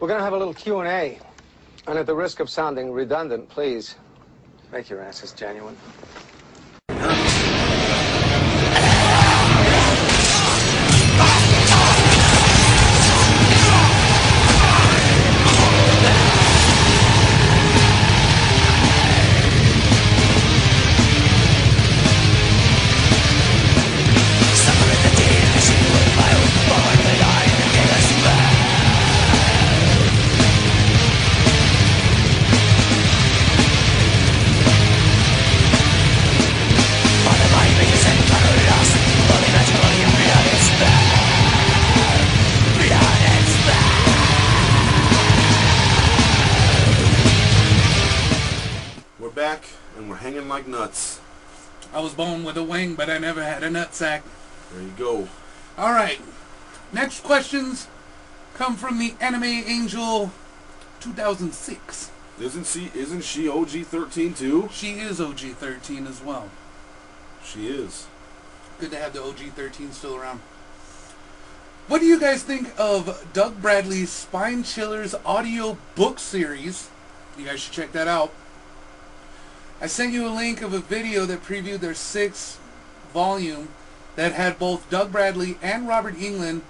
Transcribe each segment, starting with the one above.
We're going to have a little Q&A. And at the risk of sounding redundant, please make your answers genuine. Back and we're hanging like nuts. I was born with a wing, but I never had a nutsack. There you go. Alright. Next questions come from the Anime Angel 2006. Isn't she OG-13 too? She is OG-13 as well. She is. Good to have the OG-13 still around. What do you guys think of Doug Bradley's Spine Chillers audio book series? You guys should check that out. I sent you a link of a video that previewed their 6th volume that had both Doug Bradley and Robert Englund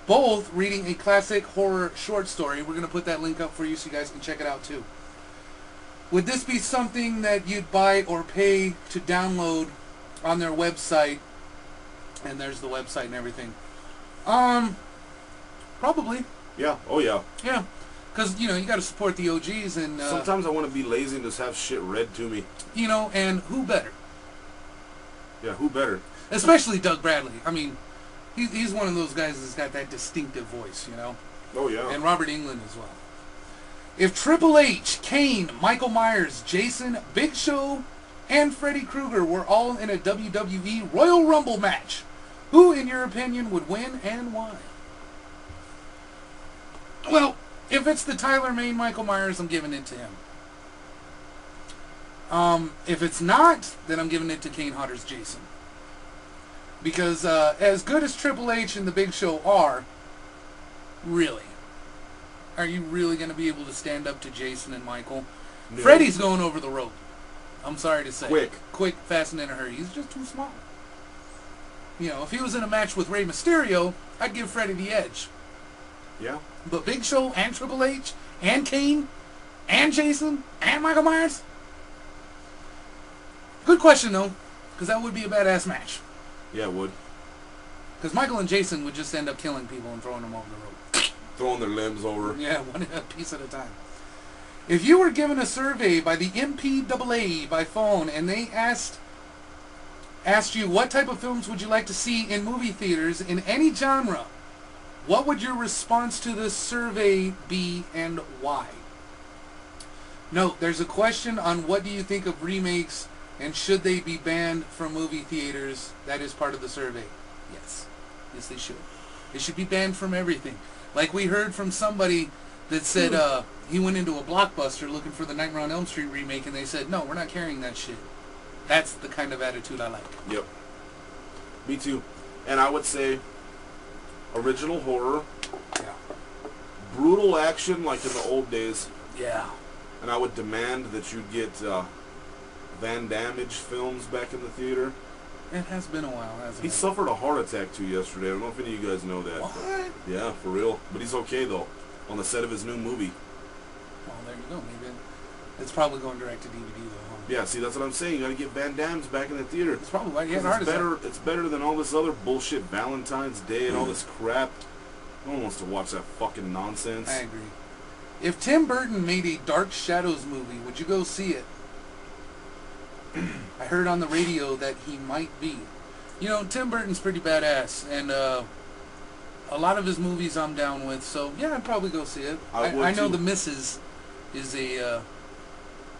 both reading a classic horror short story. We're going to put that link up for you so you guys can check it out too. Would this be something that you'd buy or pay to download on their website? And there's the website and everything. Probably. Yeah. Oh yeah. Yeah. Because, you know, you got to support the OGs and... sometimes I want to be lazy and just have shit read to me. You know, and who better? Yeah, who better? Especially Doug Bradley. I mean, he's one of those guys that's got that distinctive voice, you know? Oh, yeah. And Robert Englund as well. If Triple H, Kane, Michael Myers, Jason, Big Show, and Freddy Krueger were all in a WWE Royal Rumble match, who, in your opinion, would win and why? Well... if it's the Tyler Mane Michael Myers, I'm giving it to him. If it's not, then I'm giving it to Kane Hodder's Jason. Because as good as Triple H and the Big Show are, really, are you really going to be able to stand up to Jason and Michael? No. Freddy's going over the rope. I'm sorry to say. Quick, fast, and in a hurry. He's just too small. You know, if he was in a match with Rey Mysterio, I'd give Freddy the edge. Yeah. But Big Show and Triple H and Kane and Jason and Michael Myers? Good question, though, because that would be a badass match. Yeah, it would. Because Michael and Jason would just end up killing people and throwing them over the rope. Throwing their limbs over. Yeah, one piece at a time. If you were given a survey by the MPAA by phone and they asked you what type of films would you like to see in movie theaters in any genre, what would your response to this survey be and why? Note, there's a question on what do you think of remakes and should they be banned from movie theaters. That is part of the survey. Yes. Yes, they should. They should be banned from everything. Like we heard from somebody that said he went into a Blockbuster looking for the Nightmare on Elm Street remake and they said, no, we're not carrying that shit. That's the kind of attitude I like. Yep. Me too. And I would say original horror. Yeah. Brutal action like in the old days. Yeah. And I would demand that you get Van Damme films back in the theater. It has been a while, hasn't it? He suffered a heart attack too yesterday. I don't know if any of you guys know that. What? Yeah, for real. But he's okay though. On the set of his new movie. Well, there you go. Maybe it's probably going direct to DVD though. Huh? Yeah, see, that's what I'm saying. You got to get Van Damme's back in the theater. It's probably why he had a heart attack. It's better than all this other bullshit Valentine's Day and all this crap. No one wants to watch that fucking nonsense. I agree. If Tim Burton made a Dark Shadows movie, would you go see it? I heard on the radio that he might be. You know, Tim Burton's pretty badass, and a lot of his movies I'm down with, so yeah, I'd probably go see it. I know The Missus is a...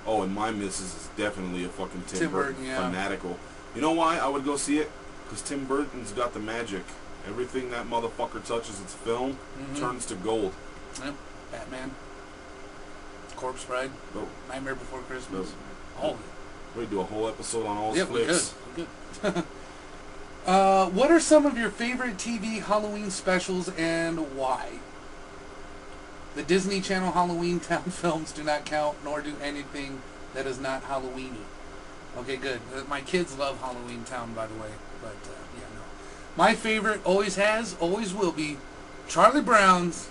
Oh, and my missus is definitely a fucking Tim Burton fanatical. You know why I would go see it? Because Tim Burton's got the magic. Everything that motherfucker touches its film turns to gold. Yep. Batman. Corpse Bride. Oh. Nightmare Before Christmas. All of it. We do a whole episode on all his flicks. We could. What are some of your favorite TV Halloween specials and why? The Disney Channel Halloween Town films do not count, nor do anything that is not Halloweeny. Okay, good. My kids love Halloween Town, by the way. But, yeah, no. My favorite always has, always will be Charlie Brown's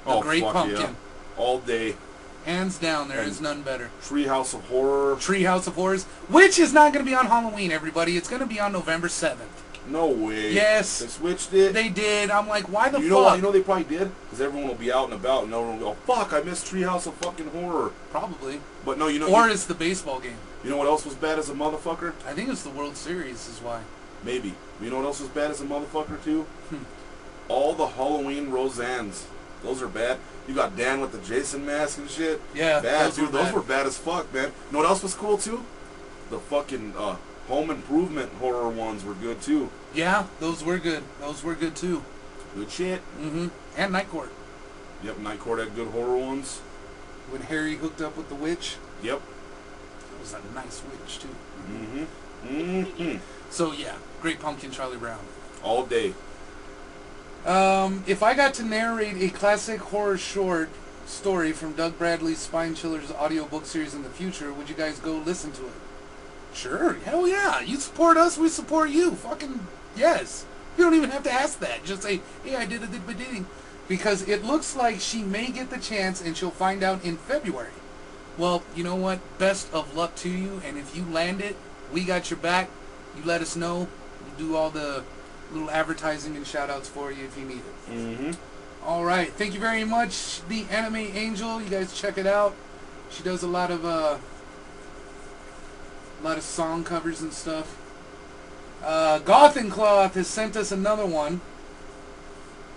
The Great Pumpkin. Yeah. All day. Hands down, there is none better. Treehouse of Horror. Treehouse of Horrors, which is not going to be on Halloween, everybody. It's going to be on November 7th. No way. Yes. They switched it? They did. I'm like, why the fuck? You know what? You know they probably did? Because everyone will be out and about and everyone will go, oh, fuck, I missed Treehouse of fucking Horror. Probably. But no, you know... Or it's the baseball game. You know what else was bad as a motherfucker? I think it's the World Series is why. Maybe. You know what else was bad as a motherfucker, too? All the Halloween Roseannes. Those are bad. You got Dan with the Jason mask and shit. Yeah, bad, dude. Those were bad as fuck, man. You know what else was cool, too? The fucking Home Improvement horror ones were good, too. Yeah, those were good. Those were good, too. Good shit. Mm-hmm. And Night Court. Yep, Night Court had good horror ones. When Harry hooked up with the witch. Yep. That was a nice witch, too. Mm-hmm. Mm-hmm. So, yeah. Great Pumpkin, Charlie Brown. All day. If I got to narrate a classic horror short story from Doug Bradley's Spine Chiller's audiobook series in the future, would you guys go listen to it? Sure. Hell yeah. You support us, we support you. Fucking yes. You don't even have to ask that. Just say, hey, I did a did. Because it looks like she may get the chance and she'll find out in February. Well, you know what? Best of luck to you. And if you land it, we got your back. You let us know. We'll do all the little advertising and shout-outs for you if you need it. Mm-hmm. All right. Thank you very much, The Anime Angel. You guys check it out. She does a lot of song covers and stuff. Goth and Cloth has sent us another one.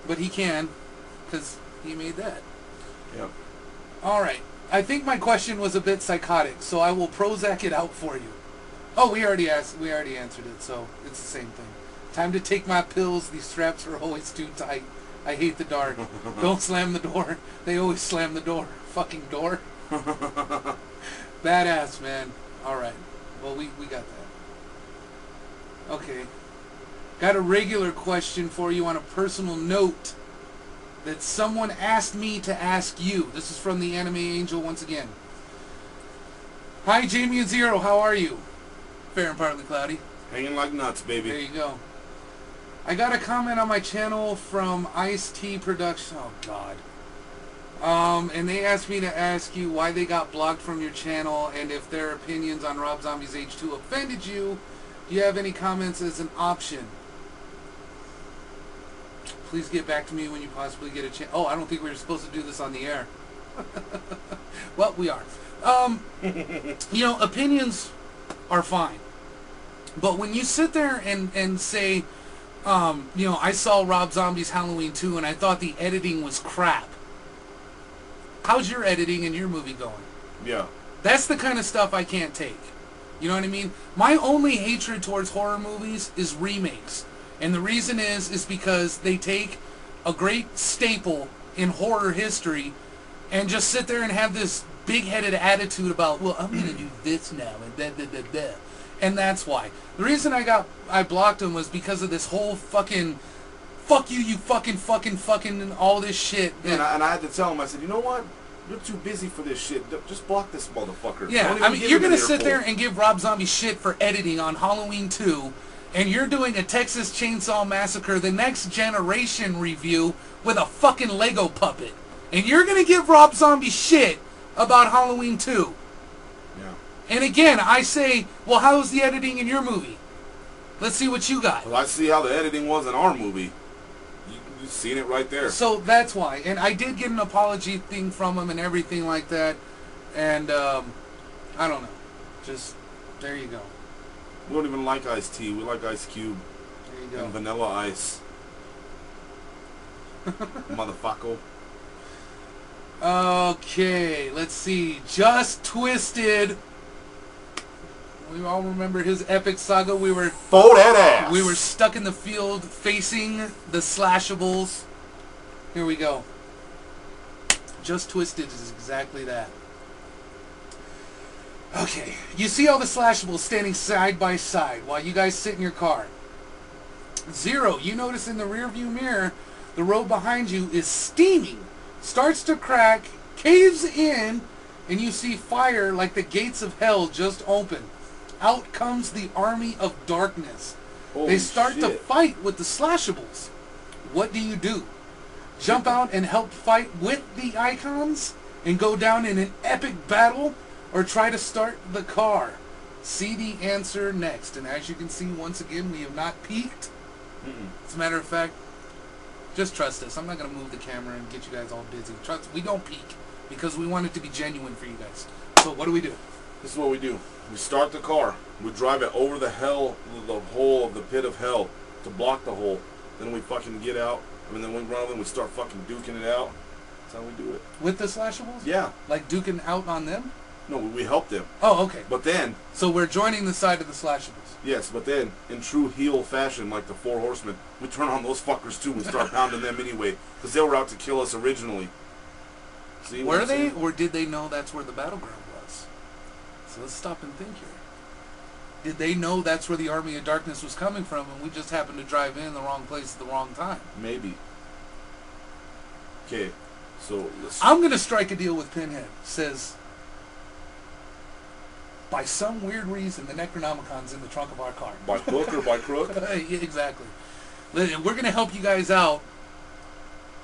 But he can, because he made that. Yep. All right. I think my question was a bit psychotic, so I will Prozac it out for you. Oh, we already answered it, so it's the same thing. Time to take my pills. These straps are always too tight. I hate the dark. Don't slam the door. They always slam the door. Fucking door. Badass, man. All right. Well, we got that. Okay. Got a regular question for you on a personal note that someone asked me to ask you. This is from the Anime Angel once again. Hi, Jamie and Zero. How are you? Fair and partly cloudy. Hanging like nuts, baby. There you go. I got a comment on my channel from Ice-T Production. Oh, God. And they asked me to ask you why they got blocked from your channel and if their opinions on Rob Zombie's H2 offended you. Do you have any comments as an option? Please get back to me when you possibly get a chance. Oh, I don't think we were supposed to do this on the air. Well, we are. You know, opinions are fine. But when you sit there and say, you know, I saw Rob Zombie's Halloween 2 and I thought the editing was crap. How's your editing in your movie going? Yeah. That's the kind of stuff I can't take. You know what I mean? My only hatred towards horror movies is remakes. And the reason is because they take a great staple in horror history and just sit there and have this big-headed attitude about, well, I'm going to do this now and da-da-da-da. And that's why. The reason I blocked him was because of this whole fucking, fuck you, you fucking, and all this shit. Yeah, and I had to tell him, I said, you know what? You're too busy for this shit. Just block this motherfucker. Yeah, I mean, you're going to sit there and give Rob Zombie shit for editing on Halloween 2, and you're doing a Texas Chainsaw Massacre, the Next Generation review with a fucking Lego puppet. And you're going to give Rob Zombie shit about Halloween 2. Yeah. And again, I say, well, how's the editing in your movie? Let's see what you got. Well, I see how the editing was in our movie. You've seen it right there. So that's why. And I did get an apology thing from him and everything like that. And, I don't know. Just, there you go. We don't even like iced tea. We like Ice Cube. There you go. And Vanilla Ice. Motherfucker. Okay, let's see. Just Twisted. We all remember his epic saga. We were Fold that ass. We were stuck in the field facing the Slashables. Here we go. Just Twisted is exactly that. Okay, you see all the Slashables standing side by side while you guys sit in your car. Zero, you notice in the rearview mirror the road behind you is steaming starts to crack, caves in, and you see fire like the gates of hell just open. Out comes the army of darkness. Holy they start shit. to fight with the Slashables. What do? Jump out and help fight with the icons and go down in an epic battle, or try to start the car? See the answer next. And as you can see, once again, we have not peeked. As a matter of fact, just trust us. I'm not going to move the camera and get you guys all busy. Trust, we don't peek because we want it to be genuine for you guys. So what do? This is what we do. We start the car. We drive it over the hole of the pit of hell to block the hole. Then we fucking get out. And then we run over and we start fucking duking it out. That's how we do it. With the Slashables? Yeah. Like duking out on them? No, we help them. Oh, okay. But then... So we're joining the side of the Slashables. Yes, but then, in true heel fashion, like the Four Horsemen, we turn on those fuckers too and start pounding them anyway. Because they were out to kill us originally. See were they? Or did they know that's where the battleground was? So let's stop and think here. Did they know that's where the army of darkness was coming from, and we just happened to drive in the wrong place at the wrong time? Maybe. Okay, so let's... I'm going to strike a deal with Pinhead. Says, by some weird reason, the Necronomicon's in the trunk of our car. By hook or by crook? Yeah, exactly. We're going to help you guys out.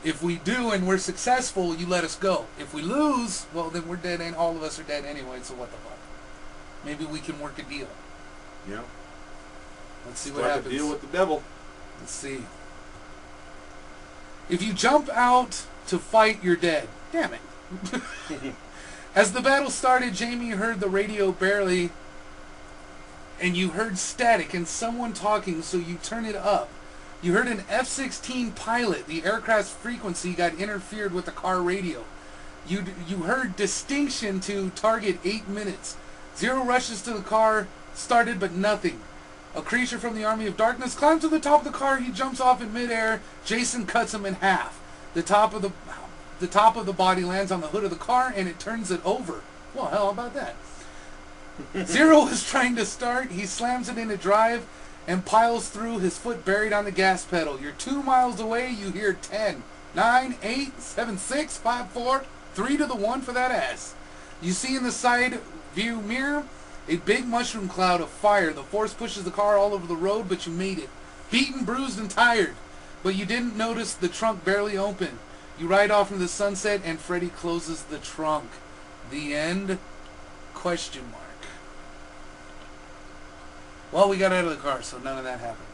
If we do and we're successful, you let us go. If we lose, well, then we're dead, and all of us are dead anyway, so what the fuck? Maybe we can work a deal. Yeah. Let's see what happens. Strike a deal with the devil. Let's see. If you jump out to fight, you're dead. Damn it. As the battle started, Jamie heard the radio barely, and you heard static and someone talking, so you turn it up. You heard an F-16 pilot. The aircraft's frequency got interfered with the car radio. You heard distinction to target 8 minutes. Zero rushes to the car, started but nothing. A creature from the army of darkness climbs to the top of the car. He jumps off in midair. Jason cuts him in half. The top of the body lands on the hood of the car, and it turns it over. Well, hell, how about that? Zero is trying to start. He slams it into drive and piles through, his foot buried on the gas pedal. You're 2 miles away. You hear 10, 9, 8, 7, 6, 5, 4, 3 to the 1 for that ass. You see in the side view mirror a big mushroom cloud of fire. The force pushes the car all over the road, but you made it. Beaten, bruised, and tired. But you didn't notice the trunk barely open. You ride off into the sunset, and Freddy closes the trunk. The end? Question mark. Well, we got out of the car, so none of that happened.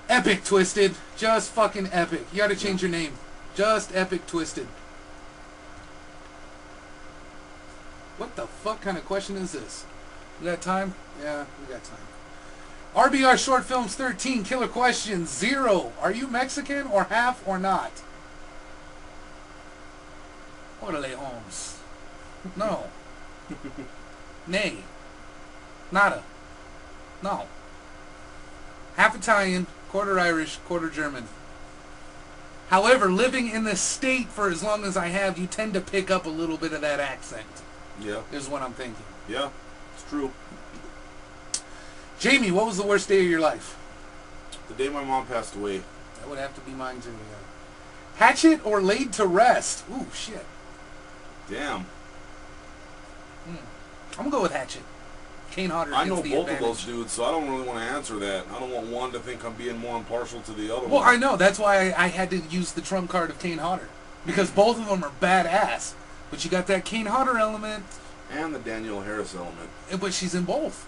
Epic Twisted. Just fucking epic. You gotta change your name. Just Epic Twisted. What the fuck kind of question is this? We got time? Yeah, we got time. RBR Short Films 13, Killer Questions 0. Are you Mexican or half or not? Orale, Holmes. No. Nay. Nada. No. Half Italian, quarter Irish, quarter German. However, living in this state for as long as I have, you tend to pick up a little bit of that accent. Yeah. Is what I'm thinking. Yeah, it's true. Jamie, what was the worst day of your life? The day my mom passed away. That would have to be mine too. Yeah. Hatchet or laid to rest? Ooh, shit. Damn. I'm gonna go with Hatchet. Kane Hodder. I know gets the both advantage. of those dudes, so I don't really want to answer that. I don't want one to think I'm being more impartial to the other one. Well, I know. That's why I had to use the trump card of Kane Hodder. Because both of them are badass. But you got that Kane Hodder element. And the Danielle Harris element. But she's in both.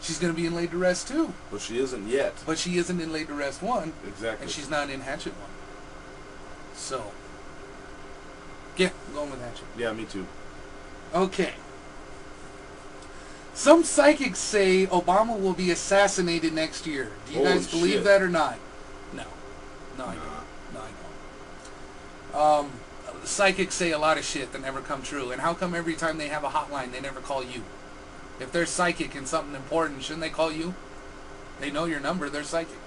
She's going to be in Laid to Rest 2. But she isn't yet. But she isn't in Laid to Rest 1. Exactly. And she's not in Hatchet 1. So, yeah, I'm going with Hatchet. Yeah, me too. Okay. Some psychics say Obama will be assassinated next year. Do you guys believe that or not? No. No, I don't. No, I don't. Psychics say a lot of shit that never come true. And how come every time they have a hotline, they never call you? If they're psychic and something important, shouldn't they call you? They know your number. They're psychic.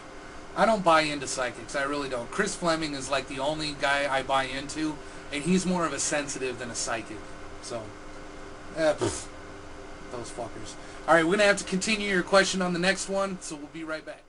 I don't buy into psychics. I really don't. Chris Fleming is like the only guy I buy into, and he's more of a sensitive than a psychic. So, those fuckers. All right, we're going to have to continue your question on the next one, so we'll be right back.